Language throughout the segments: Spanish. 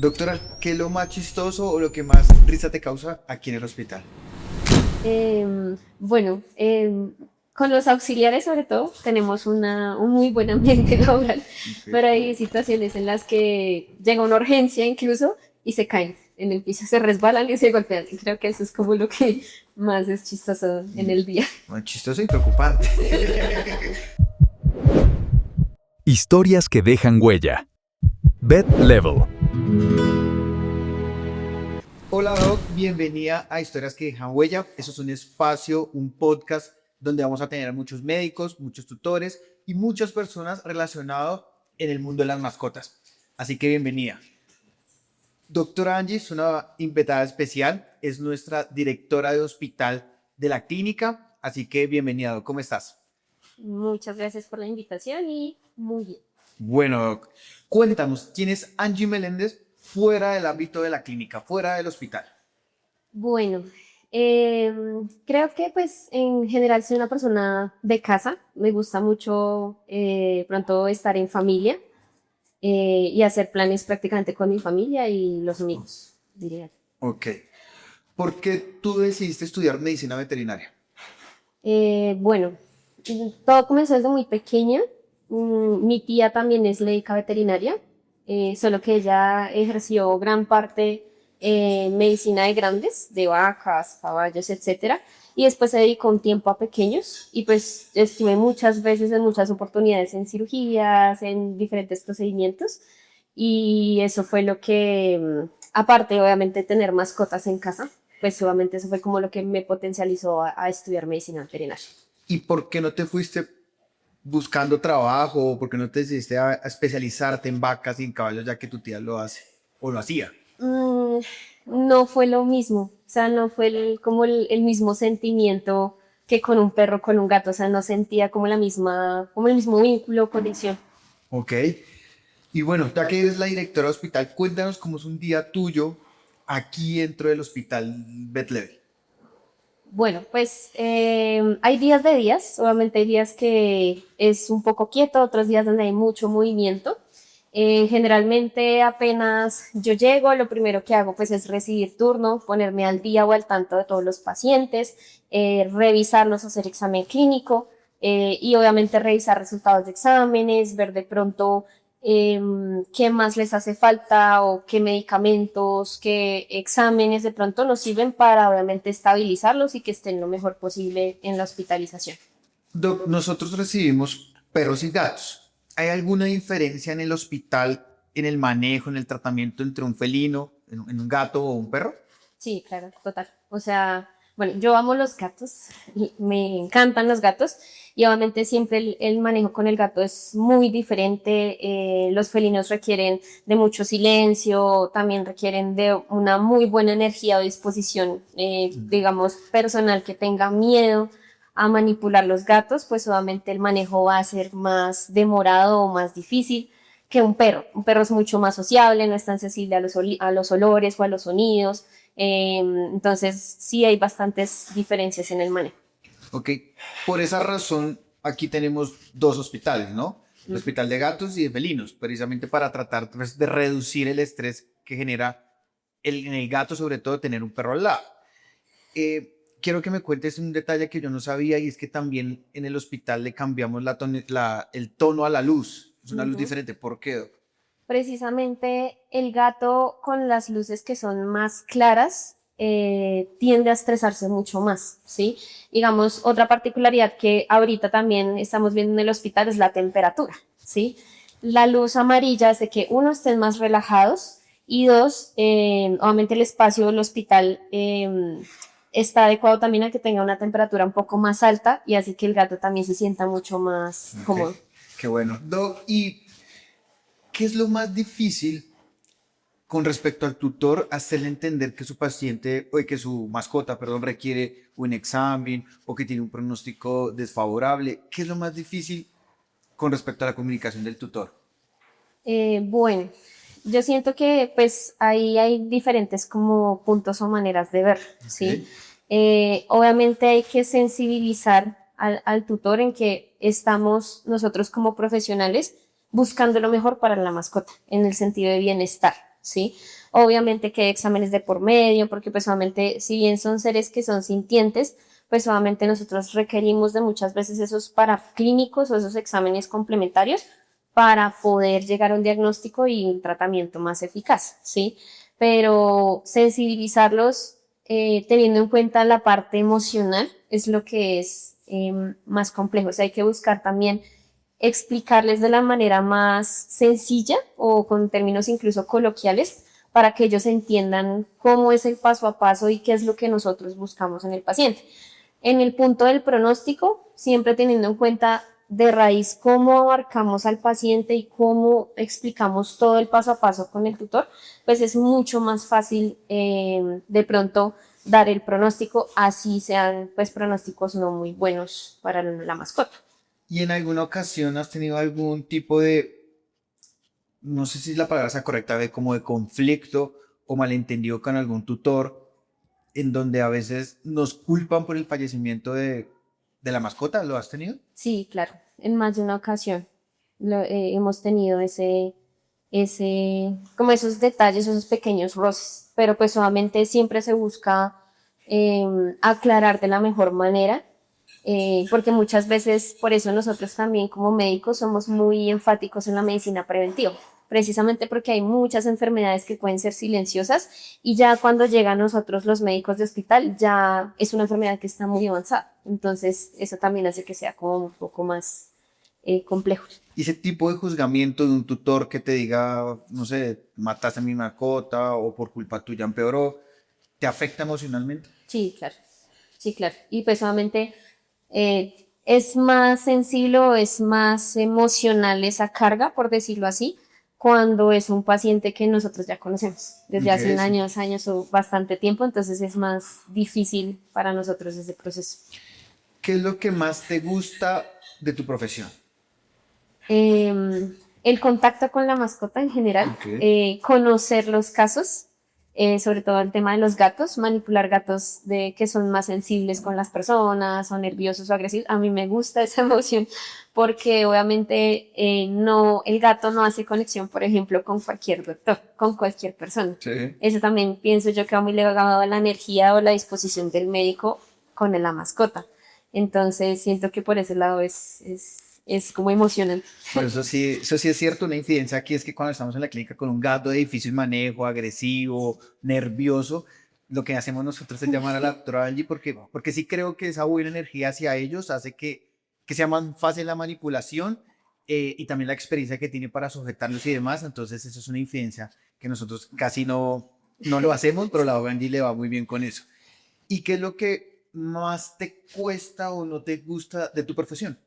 Doctora, ¿qué es lo más chistoso o lo que más risa te causa aquí en el hospital? Bueno, con los auxiliares sobre todo tenemos un muy buen ambiente laboral, Ok. pero hay situaciones en las que llega una urgencia incluso y se caen en el piso, se resbalan y se golpean. Y creo que eso es como lo que más es chistoso en el día. Bueno, chistoso y preocupante. Historias que dejan huella. Bed Level. Hola Doc, bienvenida a Historias que dejan huella. Eso es un espacio, un podcast donde vamos a tener a muchos médicos, muchos tutores y muchas personas relacionadas en el mundo de las mascotas. Así que bienvenida. Doctora Angie es una invitada especial, es nuestra directora de hospital de la clínica, así que bienvenida, Doc. ¿Cómo estás? Muchas gracias por la invitación y muy bien. Bueno, Doc, cuéntanos, ¿quién es Angie Meléndez fuera del ámbito de la clínica, fuera del hospital? Bueno, creo que pues en general soy una persona de casa, me gusta mucho pronto estar en familia y hacer planes prácticamente con mi familia y los amigos, diría. Ok. ¿Por qué tú decidiste estudiar medicina veterinaria? Bueno, todo comenzó desde muy pequeña. Mi tía también es médica veterinaria, solo que ella ejerció gran parte medicina de grandes, de vacas, caballos, etcétera, y después se dedicó un tiempo a pequeños y pues estuve muchas veces en muchas oportunidades en cirugías, en diferentes procedimientos y eso fue lo que, aparte obviamente de tener mascotas en casa, pues obviamente eso fue como lo que me potencializó a estudiar medicina veterinaria. ¿Y por qué no te fuiste buscando trabajo? ¿O por qué no te decidiste a especializarte en vacas y en caballos ya que tu tía lo hace o lo hacía? Mm, no fue lo mismo, o sea, no fue como el mismo sentimiento que con un perro, con un gato, o sea, no sentía como la misma, como el mismo vínculo, conexión. Ok. Y bueno, ya que eres la directora del hospital, cuéntanos cómo es un día tuyo aquí dentro del hospital Betlevel. Bueno, pues hay días de días, obviamente hay días que es un poco quieto, otros días donde hay mucho movimiento. Generalmente apenas yo llego, lo primero que hago pues es recibir turno, ponerme al día o al tanto de todos los pacientes, revisarlos, hacer examen clínico y obviamente revisar resultados de exámenes, ver de pronto qué más les hace falta o qué medicamentos, qué exámenes de pronto nos sirven para obviamente estabilizarlos y que estén lo mejor posible en la hospitalización. Doc, nosotros recibimos perros y gatos. ¿Hay alguna diferencia en el hospital, en el manejo, en el tratamiento entre un felino, en un gato o un perro? Sí, claro, total. O sea, bueno, yo amo los gatos, y me encantan los gatos y obviamente siempre el manejo con el gato es muy diferente. Los felinos requieren de mucho silencio, también requieren de una muy buena energía o disposición, digamos, personal que tenga miedo a manipular los gatos, pues obviamente el manejo va a ser más demorado o más difícil que un perro. Un perro es mucho más sociable, no es tan sensible a los olores o a los sonidos. Entonces, sí hay bastantes diferencias en el manejo. Ok, por esa razón aquí tenemos dos hospitales, ¿no? El Uh -huh. hospital de gatos y de felinos, precisamente para tratar pues, de reducir el estrés que genera en el gato, sobre todo tener un perro al lado. Quiero que me cuentes un detalle que yo no sabía y es que también en el hospital le cambiamos el tono a la luz. Es una Uh luz -huh. diferente. ¿Por qué, Doc? Precisamente el gato con las luces que son más claras tiende a estresarse mucho más, ¿sí? Digamos, otra particularidad que ahorita también estamos viendo en el hospital es la temperatura, ¿sí? La luz amarilla hace que uno estén más relajados y dos, obviamente el espacio del hospital está adecuado también a que tenga una temperatura un poco más alta y así que el gato también se sienta mucho más Ok, cómodo. qué bueno. Doc, ¿y qué es lo más difícil con respecto al tutor hacerle entender que su paciente o que su mascota, perdón, requiere un examen o que tiene un pronóstico desfavorable? ¿Qué es lo más difícil con respecto a la comunicación del tutor? Bueno, yo siento que pues ahí hay diferentes como puntos o maneras de ver, Ok. ¿sí? Obviamente hay que sensibilizar al tutor en que estamos nosotros como profesionales buscando lo mejor para la mascota, en el sentido de bienestar. ¿sí? Obviamente que hay exámenes de por medio, porque pues obviamente si bien son seres que son sintientes, pues obviamente nosotros requerimos de muchas veces esos paraclínicos o esos exámenes complementarios para poder llegar a un diagnóstico y un tratamiento más eficaz, ¿sí? Pero sensibilizarlos teniendo en cuenta la parte emocional es lo que es más complejo. O sea, hay que buscar también explicarles de la manera más sencilla o con términos incluso coloquiales para que ellos entiendan cómo es el paso a paso y qué es lo que nosotros buscamos en el paciente. En el punto del pronóstico, siempre teniendo en cuenta de raíz cómo abarcamos al paciente y cómo explicamos todo el paso a paso con el tutor, pues es mucho más fácil de pronto dar el pronóstico, así sean pues pronósticos no muy buenos para la mascota. ¿Y en alguna ocasión has tenido algún tipo de, no sé si la palabra sea correcta, de como de conflicto o malentendido con algún tutor, en donde a veces nos culpan por el fallecimiento de la mascota? ¿Lo has tenido? Sí, claro, en más de una ocasión hemos tenido como esos detalles, esos pequeños roces, pero pues solamente siempre se busca aclarar de la mejor manera, porque muchas veces, por eso nosotros también como médicos somos muy enfáticos en la medicina preventiva, precisamente porque hay muchas enfermedades que pueden ser silenciosas y ya cuando llegan nosotros los médicos de hospital ya es una enfermedad que está muy avanzada, entonces eso también hace que sea como un poco más complejo. Y ese tipo de juzgamiento de un tutor que te diga, no sé, mataste a mi mascota o por culpa tuya empeoró, ¿te afecta emocionalmente? Sí, claro, sí, claro. Y pues obviamente es más sensible o es más emocional esa carga, por decirlo así, cuando es un paciente que nosotros ya conocemos desde Ok, hace sí. años o bastante tiempo, entonces es más difícil para nosotros ese proceso. ¿Qué es lo que más te gusta de tu profesión? El contacto con la mascota en general, Ok. conocer los casos, sobre todo el tema de los gatos, manipular gatos que son más sensibles con las personas o nerviosos o agresivos. A mí me gusta esa emoción porque obviamente el gato no hace conexión, por ejemplo, con cualquier doctor, con cualquier persona. Sí. Eso también pienso yo que va muy ligado a la energía o la disposición del médico con la mascota. Entonces siento que por ese lado es como emocionante. Pero eso sí es cierto, una incidencia aquí es que cuando estamos en la clínica con un gato de difícil manejo, agresivo, nervioso, lo que hacemos nosotros es llamar a la doctora Angie porque sí creo que esa buena energía hacia ellos hace que sea más fácil la manipulación y también la experiencia que tiene para sujetarlos y demás. Entonces eso es una incidencia que nosotros casi no lo hacemos, pero la doctora Angie le va muy bien con eso. ¿Y qué es lo que más te cuesta o no te gusta de tu profesión?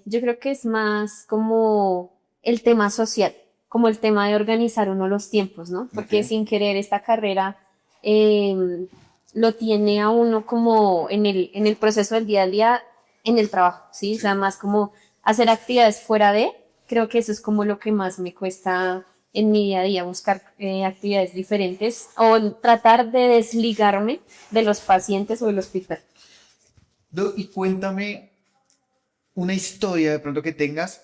Yo creo que es más como el tema social, como el tema de organizar uno los tiempos, ¿no? Porque Ok. sin querer esta carrera eh, lo tiene a uno como en el proceso del día a día, en el trabajo, ¿sí? O sea, más como hacer actividades fuera de, creo que eso es como lo que más me cuesta en mi día a día, buscar actividades diferentes o tratar de desligarme de los pacientes o del hospital. Y cuéntame una historia de pronto que tengas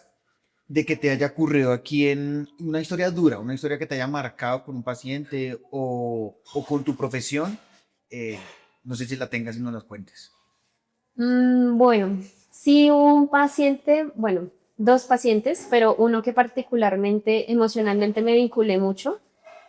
de que te haya ocurrido aquí en una historia dura, una historia que te haya marcado con un paciente o con tu profesión. Eh, no sé si la tengas y no las cuentes. Bueno, sí hubo un paciente, bueno, dos pacientes, pero uno que particularmente emocionalmente me vinculé mucho.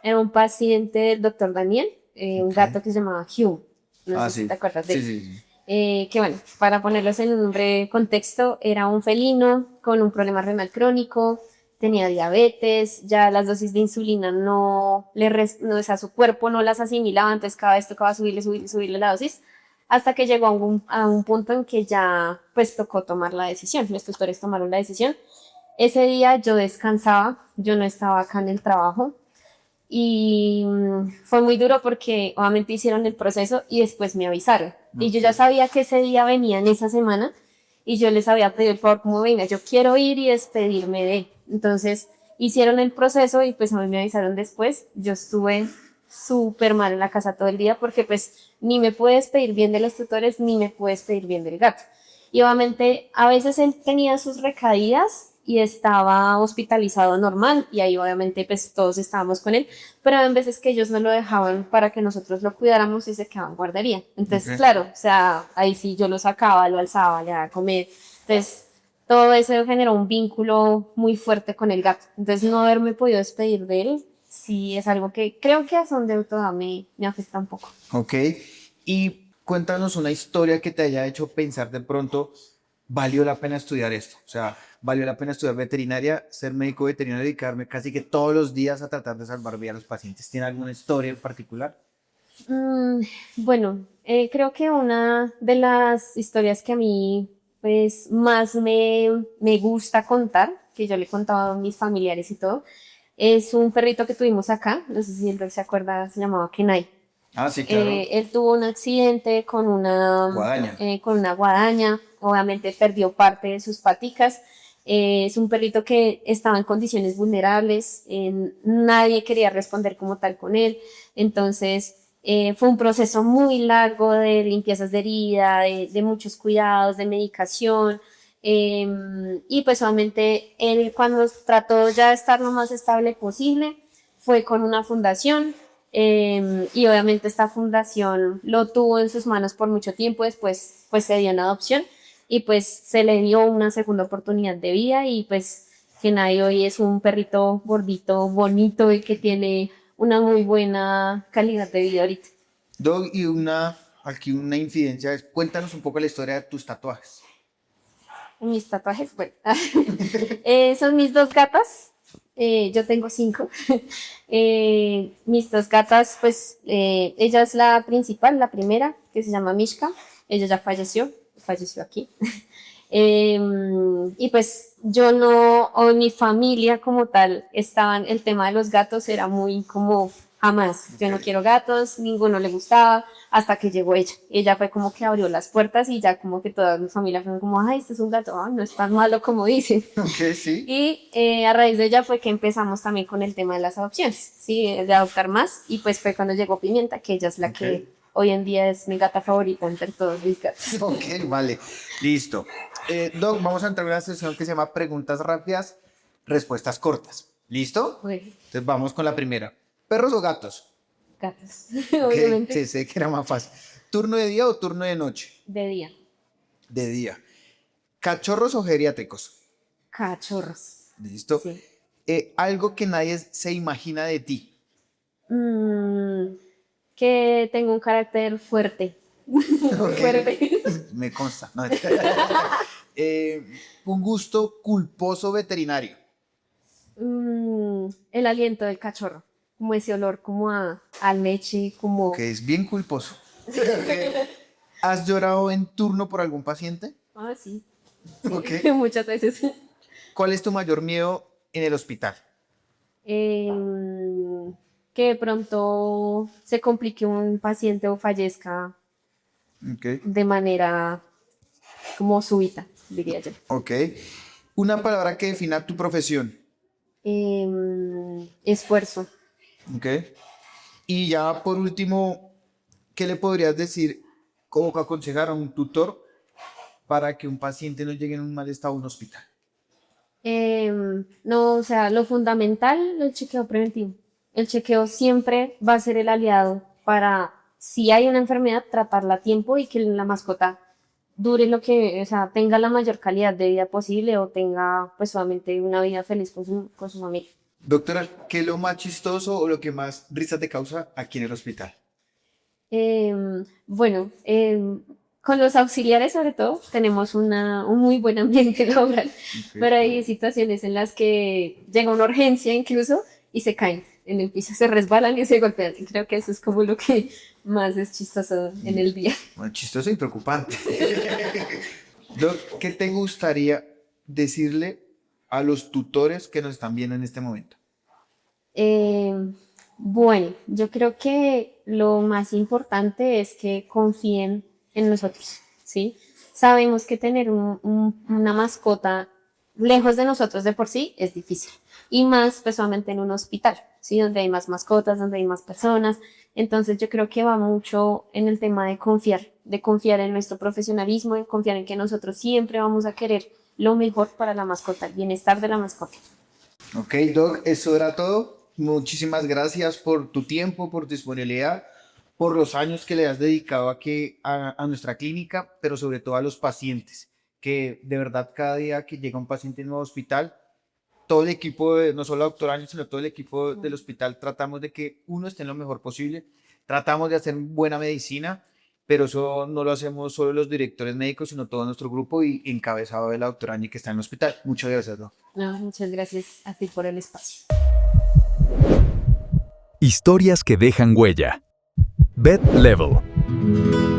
Era un paciente del doctor Daniel, un Ok. gato que se llamaba Hugh. No Ah, sé si te sí. acuerdas de Sí, él. sí, sí. Que bueno, para ponerlos en un breve contexto, era un felino con un problema renal crónico, tenía diabetes, ya las dosis de insulina no, o sea, su cuerpo no las asimilaba, entonces cada vez tocaba subirle la dosis, hasta que llegó a un punto en que ya pues tocó tomar la decisión, los tutores tomaron la decisión. Ese día yo descansaba, yo no estaba acá en el trabajo, y fue muy duro porque obviamente hicieron el proceso y después me avisaron. Y yo ya Ok. sabía que ese día venía en esa semana y yo les había pedido el favor como venga, yo quiero ir y despedirme de él. Entonces hicieron el proceso y pues a mí me avisaron después. Yo estuve súper mal en la casa todo el día porque pues ni me pude despedir bien de los tutores ni me pude despedir bien del gato. Y obviamente a veces él tenía sus recaídas y estaba hospitalizado normal y ahí obviamente pues todos estábamos con él, pero había veces que ellos no lo dejaban para que nosotros lo cuidáramos y se quedaba en guardería. Entonces, Ok. claro, o sea, ahí sí yo lo sacaba, lo alzaba, le daba a comer. Entonces, todo eso generó un vínculo muy fuerte con el gato. Entonces, no haberme podido despedir de él, sí es algo que creo que a son de toda me afecta un poco. Ok. Y cuéntanos una historia que te haya hecho pensar de pronto, valió la pena estudiar esto. O sea, valió la pena estudiar veterinaria, ser médico veterinario, dedicarme casi que todos los días a tratar de salvar vida a los pacientes. ¿Tiene alguna historia en particular? Mm, bueno, creo que una de las historias que a mí pues más me gusta contar, que yo le he contado a mis familiares y todo, es un perrito que tuvimos acá, no sé si él se acuerda, se llamaba Kenai. Ah, sí, claro. Él tuvo un accidente Guadaña. con una guadaña, obviamente perdió parte de sus paticas. Es un perrito que estaba en condiciones vulnerables, nadie quería responder como tal con él, entonces fue un proceso muy largo de limpiezas de herida, de muchos cuidados, de medicación. Y pues obviamente él cuando trató ya de estar lo más estable posible, fue con una fundación y obviamente esta fundación lo tuvo en sus manos por mucho tiempo, después pues se dio en adopción y pues se le dio una segunda oportunidad de vida y pues Kenai hoy es un perrito gordito, bonito y que tiene una muy buena calidad de vida ahorita. Doug, y aquí una infidencia es, cuéntanos un poco la historia de tus tatuajes. Mis tatuajes, bueno, son mis dos gatas. Yo tengo 5. Mis dos gatas, pues ella es la principal, la primera, que se llama Mishka. Ella ya falleció aquí. Y pues yo no, o mi familia como tal, estaban, el tema de los gatos era muy como jamás, yo no Ok. quiero gatos, ninguno le gustaba, hasta que llegó ella. Ella fue como que abrió las puertas y ya como que toda mi familia fue como, ay, este es un gato, ay, no es tan malo como dicen. Ok, sí. Y a raíz de ella fue que empezamos también con el tema de las adopciones, ¿sí? De adoptar más. Y pues fue cuando llegó Pimienta, que ella es la Ok. que hoy en día es mi gata favorita entre todos mis gatos. Ok, vale. Listo. Doug, vamos a entrar en una sesión que se llama preguntas rápidas, respuestas cortas. ¿Listo? Bueno, Entonces vamos con la primera. ¿Perros o gatos? gatos, Ok, obviamente, sí, sé que era más fácil. ¿Turno de día o turno de noche? de día. De día. ¿Cachorros o geriátricos? Cachorros, ¿Listo? sí. Algo que nadie se imagina de ti. Mm, que tengo un carácter fuerte, muy Ok, fuerte. me consta. No, un gusto culposo veterinario. El aliento del cachorro, como ese olor como a leche, como... Que es bien culposo. ¿Has llorado en turno por algún paciente? Ah, sí, Ok. sí, muchas veces. ¿Cuál es tu mayor miedo en el hospital? Que de pronto se complique un paciente o fallezca Ok. de manera como súbita, diría yo. Ok. Una palabra que defina tu profesión. Esfuerzo. Ok. Y ya por último, ¿qué le podrías decir o aconsejar a un tutor para que un paciente no llegue en un mal estado a un hospital? No, o sea, lo fundamental, el chequeo preventivo. El chequeo siempre va a ser el aliado para, si hay una enfermedad, tratarla a tiempo y que la mascota dure lo que, o sea, tenga la mayor calidad de vida posible o tenga, pues, solamente una vida feliz con su familia. Doctora, ¿qué es lo más chistoso o lo que más risa te causa aquí en el hospital? Bueno, con los auxiliares sobre todo tenemos un muy buen ambiente laboral, Ok. pero hay situaciones en las que llega una urgencia incluso y se caen en el piso, se resbalan y se golpean. Y creo que eso es como lo que más es chistoso en el día. Bueno, chistoso y preocupante. Doc, ¿qué te gustaría decirle a los tutores que nos están viendo en este momento? Eh, bueno, yo creo que lo más importante es que confíen en nosotros, ¿sí? Sabemos que tener una mascota lejos de nosotros de por sí es difícil. Y más, especialmente en un hospital, ¿sí? Donde hay más mascotas, donde hay más personas. Entonces yo creo que va mucho en el tema de confiar en nuestro profesionalismo, en confiar en que nosotros siempre vamos a querer lo mejor para la mascota, el bienestar de la mascota. Ok, Doc, eso era todo. Muchísimas gracias por tu tiempo, por tu disponibilidad, por los años que le has dedicado aquí a nuestra clínica, pero sobre todo a los pacientes, que de verdad cada día que llega un paciente nuevo al hospital, todo el equipo, no solo la doctora Ángel, sino todo el equipo del hospital, tratamos de que uno esté en lo mejor posible, tratamos de hacer buena medicina, pero eso no lo hacemos solo los directores médicos, sino todo nuestro grupo y encabezado de la doctora Ángel que está en el hospital. Muchas gracias, Doc. No, muchas gracias a ti por el espacio. Historias que dejan huella. Vet Level.